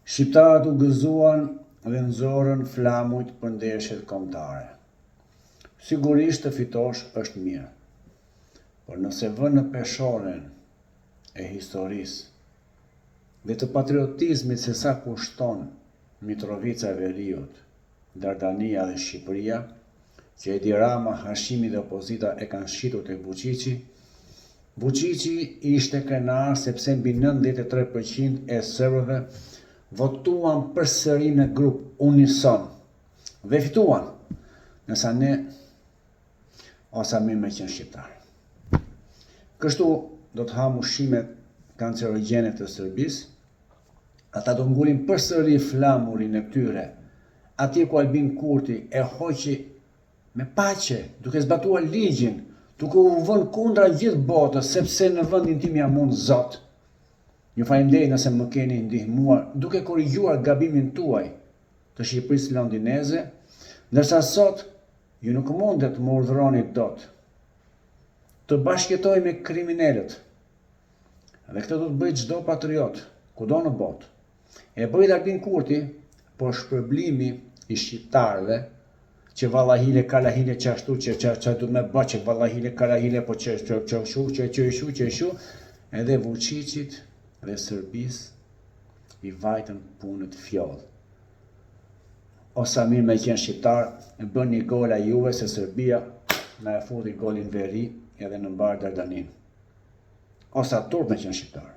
Shqiptarët u gëzuan dhe nxorën flamujt për ndeshjet kombëtare. Sigurisht të fitosh është mirë, por nëse vën në peshorën e historisë dhe të patriotizmit se sa kushton Mitrovica e Veriut, Dardania dhe Shqipëria, që Edi Rama, Hashimi dhe opozita e kanë shitur tek Vučići, Vučići ishte krenar sepse mbi 93% e serbëve votuan përsëri në grup unison dhe fituan, nësa ne osa mirë me qenë shqiptar. Kështu do të ham ushqimet kancerogjene të Serbisë, ata do ngulin përsëri flamurin e tyre, atje ku Albin Kurti e hoqi me paqe, duke zbatuar ligjin, duke u vënë kundra gjithë botës, sepse në vendin tim jam unë Zot. Ju faleminderit nëse më keni ndihmuar duke korrigjuar gabimin tuaj të Shqipërisë londineze, ndërsa sot ju nuk mundet të më urdhëroni dot të bashkëjetoj me kriminalët. Dhe këtë do të bëjë çdo patriot, kudo në botë. E bëjë Albin Kurti, por shpërblimi i shqiptarëve që vallahile kalahile qashtu që du me bë që vallahile kalahile po që edhe Vučićit dhe Serbisë i vajtën punët fjoll. Osa mirë me qenë shqiptar, bën një gola juve se Serbia na e futi golin veri edhe në mbar Dardanin. Osa turp me qenë shqiptar.